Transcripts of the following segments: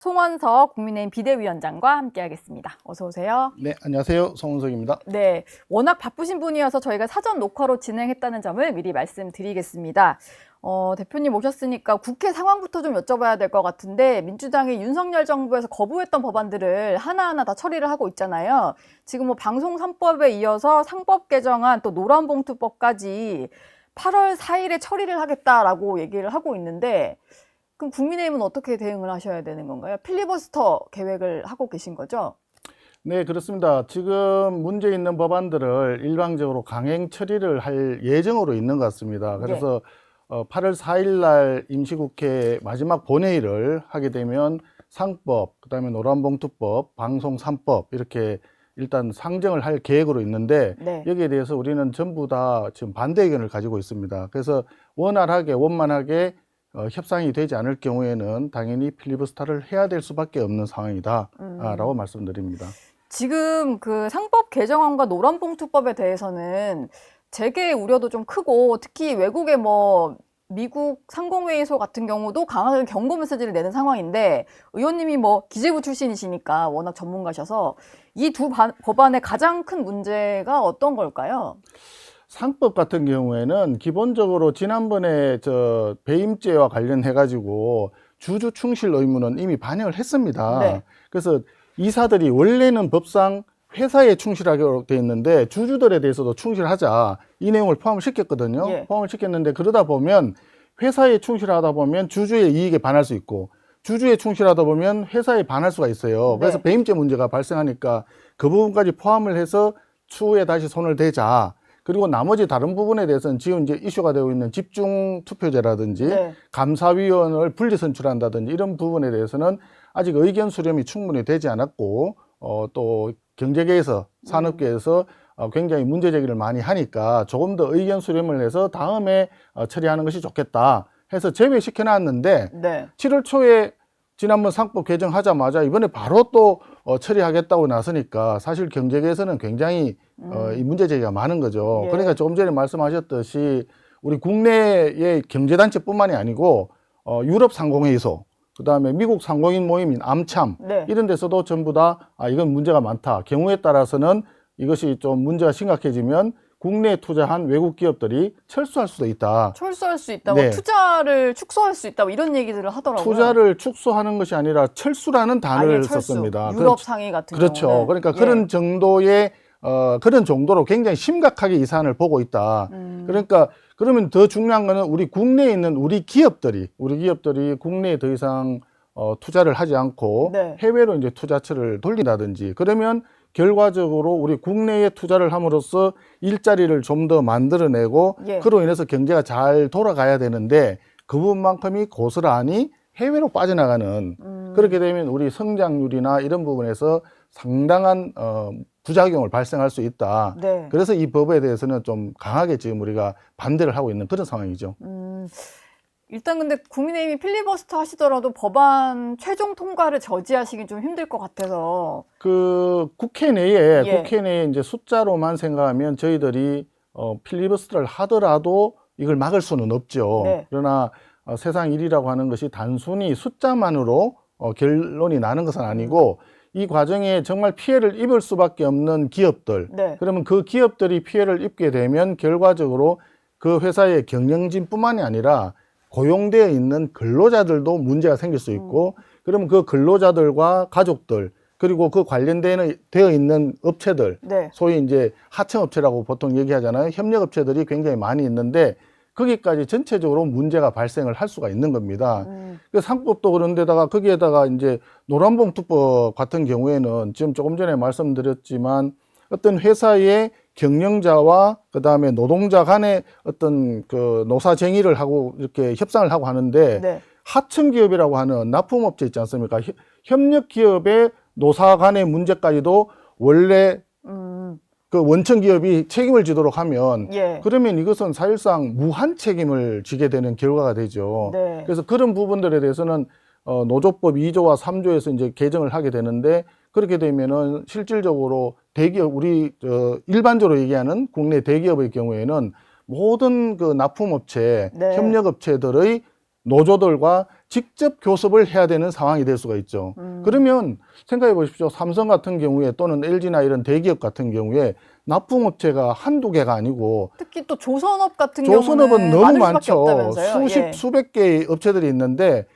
송원석 국민의힘 비대위원장과 함께하겠습니다. 어서 오세요. 네, 안녕하세요. 송원석입니다. 네, 워낙 바쁘신 분이어서 저희가 사전 녹화로 진행했다는 점을 미리 말씀드리겠습니다. 대표님 오셨으니까 국회 상황부터 좀 여쭤봐야 될 것 같은데 민주당이 윤석열 정부에서 거부했던 법안들을 하나하나 다 처리를 하고 있잖아요. 지금 뭐 방송 3법에 이어서 상법 개정안 또 노란봉투법까지 8월 4일에 처리를 하겠다라고 얘기를 하고 있는데 그럼 국민의힘은 어떻게 대응을 하셔야 되는 건가요? 필리버스터 계획을 하고 계신 거죠? 네, 그렇습니다. 지금 문제 있는 법안들을 일방적으로 강행 처리를 할 예정으로 있는 것 같습니다. 그래서 8월 4일 날 임시국회 마지막 본회의를 하게 되면 상법, 그다음에 노란봉투법, 방송 3법 이렇게 일단 상정을 할 계획으로 있는데 네. 여기에 대해서 우리는 전부 다 지금 반대 의견을 가지고 있습니다. 그래서 원활하게 원만하게 협상이 되지 않을 경우에는 당연히 필리버스터를 해야 될 수밖에 없는 상황이다라고 말씀드립니다. 지금 그 상법 개정안과 노란봉투법에 대해서는 재계 우려도 좀 크고 특히 외국의 뭐 미국 상공회의소 같은 경우도 강하게 경고 메시지를 내는 상황인데 의원님이 뭐 기재부 출신이시니까 워낙 전문가셔서 이 두 법안의 가장 큰 문제가 어떤 걸까요? 상법 같은 경우에는 기본적으로 지난번에 배임죄와 관련해 가지고 주주 충실 의무는 이미 반영을 했습니다. 네. 그래서 이사들이 원래는 법상 회사에 충실하게 돼 있는데 주주들에 대해서도 충실하자 이 내용을 포함을 시켰거든요. 예. 포함을 시켰는데 그러다 보면 회사에 충실하다 보면 주주의 이익에 반할 수 있고 주주에 충실하다 보면 회사에 반할 수가 있어요. 그래서 네. 배임죄 문제가 발생하니까 그 부분까지 포함을 해서 추후에 다시 손을 대자. 그리고 나머지 다른 부분에 대해서는 지금 이제 이슈가 되고 있는 집중 투표제라든지 네. 감사위원을 분리 선출한다든지 이런 부분에 대해서는 아직 의견 수렴이 충분히 되지 않았고 또 경제계에서 산업계에서 굉장히 문제 제기를 많이 하니까 조금 더 의견 수렴을 해서 다음에 처리하는 것이 좋겠다 해서 제외시켜 놨는데 네. 7월 초에 지난번 상법 개정하자마자 이번에 바로 또 처리하겠다고 나서니까 사실 경제계에서는 굉장히 이 문제 제기가 많은 거죠. 예. 그러니까 조금 전에 말씀하셨듯이 우리 국내의 경제단체뿐만이 아니고 유럽 상공회의소, 그다음에 미국 상공인 모임인 암참 네. 이런 데서도 전부 다 이건 문제가 많다. 경우에 따라서는 이것이 좀 문제가 심각해지면 국내에 투자한 외국 기업들이 철수할 수도 있다. 철수할 수 있다, 네. 뭐 투자를 축소할 수 있다, 뭐 이런 얘기들을 하더라고요. 투자를 축소하는 것이 아니라 철수라는 아예 단어를 철수. 썼습니다. 유럽 상위 같은 그렇죠. 경우는. 그러니까 예. 그런 정도의 그런 정도로 굉장히 심각하게 이 사안을 보고 있다. 그러니까 그러면 더 중요한 거는 우리 국내에 있는 우리 기업들이 국내에 더 이상 투자를 하지 않고 네. 해외로 이제 투자처를 돌린다든지 그러면 결과적으로 우리 국내에 투자를 함으로써 일자리를 좀 더 만들어내고 예. 그로 인해서 경제가 잘 돌아가야 되는데 그 부분만큼이 고스란히 해외로 빠져나가는 그렇게 되면 우리 성장률이나 이런 부분에서 상당한 부작용을 발생할 수 있다. 네. 그래서 이 법에 대해서는 좀 강하게 지금 우리가 반대를 하고 있는 그런 상황이죠. 일단 근데 국민의힘이 필리버스터 하시더라도 법안 최종 통과를 저지하시긴 좀 힘들 것 같아서. 그 국회 내에 예. 이제 숫자로만 생각하면 저희들이 필리버스터를 하더라도 이걸 막을 수는 없죠. 네. 그러나 세상 일이라고 하는 것이 단순히 숫자만으로 결론이 나는 것은 아니고 이 과정에 정말 피해를 입을 수밖에 없는 기업들. 네. 그러면 그 기업들이 피해를 입게 되면 결과적으로 그 회사의 경영진뿐만이 아니라 고용되어 있는 근로자들도 문제가 생길 수 있고 그러면 그 근로자들과 가족들 그리고 그 관련되어 있는 업체들 네. 소위 이제 하청업체라고 보통 얘기하잖아요. 협력업체들이 굉장히 많이 있는데 거기까지 전체적으로 문제가 발생을 할 수가 있는 겁니다. 그 상법도 그런데다가 거기에다가 이제 노란봉투법 같은 경우에는 지금 조금 전에 말씀드렸지만 어떤 회사의 경영자와 그다음에 노동자 간의 어떤 그 노사쟁의를 하고 이렇게 협상을 하고 하는데 네. 하청기업이라고 하는 납품업체 있지 않습니까? 협력기업의 노사 간의 문제까지도 원래 그 원청기업이 책임을 지도록 하면 예. 그러면 이것은 사실상 무한 책임을 지게 되는 결과가 되죠. 네. 그래서 그런 부분들에 대해서는 노조법 2조와 3조에서 이제 개정을 하게 되는데 그렇게 되면은 실질적으로 대기업 우리 일반적으로 얘기하는 국내 대기업의 경우에는 모든 그 납품업체, 네. 협력업체들의 노조들과 직접 교섭을 해야 되는 상황이 될 수가 있죠. 그러면 생각해 보십시오. 삼성 같은 경우에 또는 LG나 이런 대기업 같은 경우에 납품업체가 한두 개가 아니고 특히 또 조선업 같은 조선업은 경우는 너무 많을 수밖에 많죠. 없다면서요? 수십, 예. 수백 개의 업체들이 있는데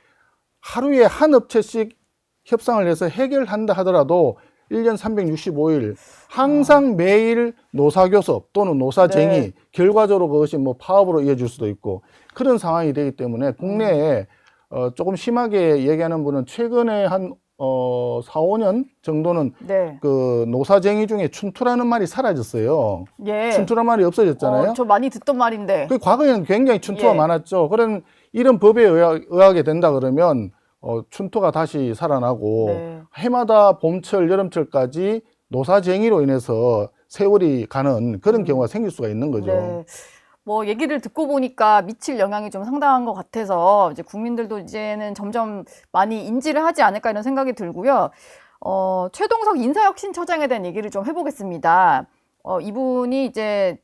하루에 한 업체씩 협상을 해서 해결한다 하더라도 1년 365일 항상 매일 노사교섭 또는 노사쟁의 네. 결과적으로 그것이 뭐 파업으로 이어질 수도 있고 그런 상황이 되기 때문에 국내에 조금 심하게 얘기하는 분은 최근에 한 4, 5년 정도는 네. 그 노사쟁의 중에 춘투라는 말이 사라졌어요. 예. 춘투라는 말이 없어졌잖아요. 저 많이 듣던 말인데. 그 과거에는 굉장히 춘투가 예. 많았죠. 그런 이런 법에 의하게 된다 그러면 춘투가 다시 살아나고 네. 해마다 봄철, 여름철까지 노사쟁의로 인해서 세월이 가는 그런 경우가 생길 수가 있는 거죠. 네. 뭐 얘기를 듣고 보니까 미칠 영향이 좀 상당한 것 같아서 이제 국민들도 이제는 점점 많이 인지를 하지 않을까 이런 생각이 들고요. 최동석 인사혁신처장에 대한 얘기를 좀 해보겠습니다. 이분이 이제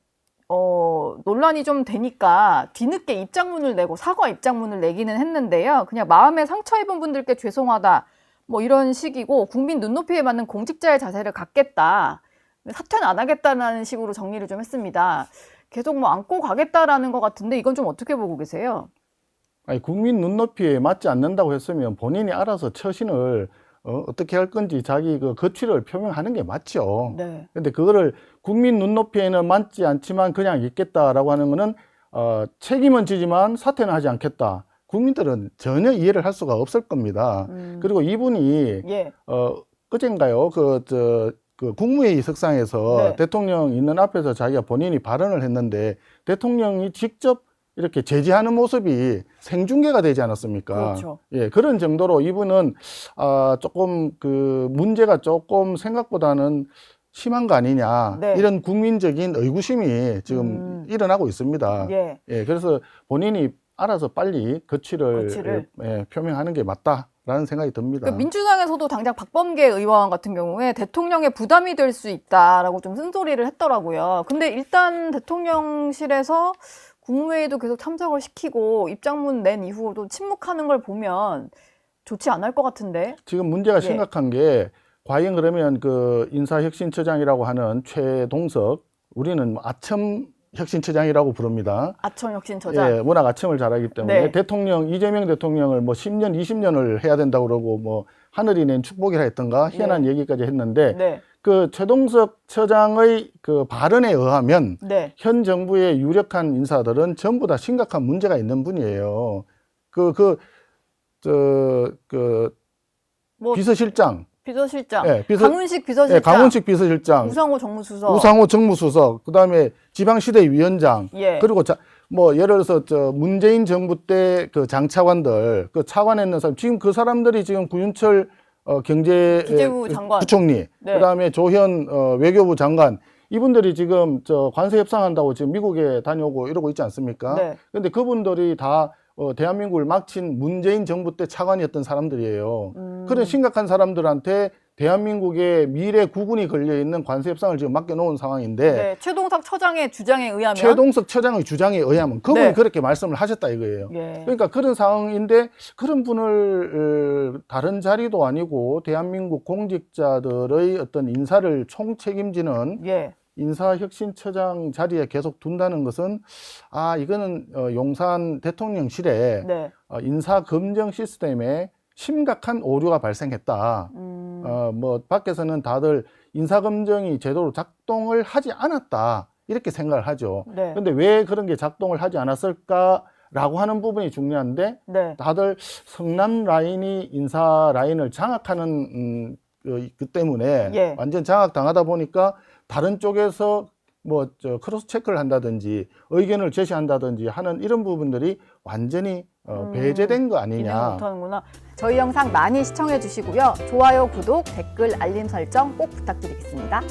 논란이 좀 되니까 뒤늦게 입장문을 내고 사과 입장문을 내기는 했는데요. 그냥 마음에 상처 입은 분들께 죄송하다 뭐 이런 식이고 국민 눈높이에 맞는 공직자의 자세를 갖겠다. 사퇴는 안 하겠다는 식으로 정리를 좀 했습니다. 계속 뭐 안고 가겠다라는 것 같은데 이건 좀 어떻게 보고 계세요? 아니, 국민 눈높이에 맞지 않는다고 했으면 본인이 알아서 처신을 어떻게 할 건지 자기 그 거취를 표명하는 게 맞죠. 네. 근데 그거를 국민 눈높이에는 맞지 않지만 그냥 있겠다라고 하는 거는 책임은 지지만 사퇴는 하지 않겠다. 국민들은 전혀 이해를 할 수가 없을 겁니다. 그리고 이분이 예. 그젠가요? 그 국무회의 석상에서 네. 대통령 있는 앞에서 자기가 본인이 발언을 했는데 대통령이 직접 이렇게 제지하는 모습이 생중계가 되지 않았습니까? 그렇죠. 예, 그런 정도로 이분은 조금 그 문제가 조금 생각보다는 심한 거 아니냐 네. 이런 국민적인 의구심이 지금 일어나고 있습니다. 예. 예, 그래서 본인이 알아서 빨리 거취를 표명하는 게 맞다라는 생각이 듭니다. 그 민주당에서도 당장 박범계 의원 같은 경우에 대통령의 부담이 될 수 있다라고 좀 쓴소리를 했더라고요. 근데 일단 대통령실에서 국무회의도 계속 참석을 시키고 입장문 낸 이후로도 침묵하는 걸 보면 좋지 않을 것 같은데. 지금 문제가 예. 심각한 게 과연 그러면 그 인사혁신처장이라고 하는 최동석, 우리는 아첨혁신처장이라고 부릅니다. 아첨혁신처장. 예, 워낙 아첨을 잘하기 때문에 네. 이재명 대통령을 뭐 10년, 20년을 해야 된다고 그러고 뭐 하늘이 낸 축복이라 했던가 희한한 얘기까지 했는데 네. 그 최동석 처장의 그 발언에 의하면 네. 현 정부의 유력한 인사들은 전부 다 심각한 문제가 있는 분이에요. 뭐 비서실장, 비서실장. 예, 강훈식 비서실장. 예, 강훈식 비서실장, 우상호 정무수석. 우상호 정무수석, 그다음에 지방시대위원장, 예. 그리고 뭐 예를 들어서 문재인 정부 때 그 장차관들, 그 차관에 있는 사람, 지금 그 사람들이 지금 구윤철 경제 기재부 장관. 부총리, 네. 그다음에 조현 외교부 장관, 이분들이 지금 관세 협상한다고 지금 미국에 다녀오고 이러고 있지 않습니까? 네. 근데 그분들이 다 대한민국을 막친 문재인 정부 때 차관이었던 사람들이에요. 그런 심각한 사람들한테 대한민국의 미래 구군이 걸려 있는 관세 협상을 지금 맡겨놓은 상황인데 네. 최동석 처장의 주장에 의하면 최동석 처장의 주장에 의하면 그분이 네. 그렇게 말씀을 하셨다 이거예요. 예. 그러니까 그런 상황인데 그런 분을 다른 자리도 아니고 대한민국 공직자들의 어떤 인사를 총책임지는 예. 인사혁신처장 자리에 계속 둔다는 것은 이거는 용산 대통령실에 네. 인사검증 시스템에 심각한 오류가 발생했다. 뭐 밖에서는 다들 인사검증이 제대로 작동을 하지 않았다 이렇게 생각을 하죠. 네. 근데 왜 그런 게 작동을 하지 않았을까라고 하는 부분이 중요한데 네. 다들 성남 라인이 인사 라인을 장악하는 그 때문에 예. 완전 장악당하다 보니까 다른 쪽에서 뭐 크로스 체크를 한다든지 의견을 제시한다든지 하는 이런 부분들이 완전히 배제된 거 기능 아니냐. 못하는구나. 저희 영상 많이 시청해 주시고요. 좋아요, 구독, 댓글, 알림 설정 꼭 부탁드리겠습니다.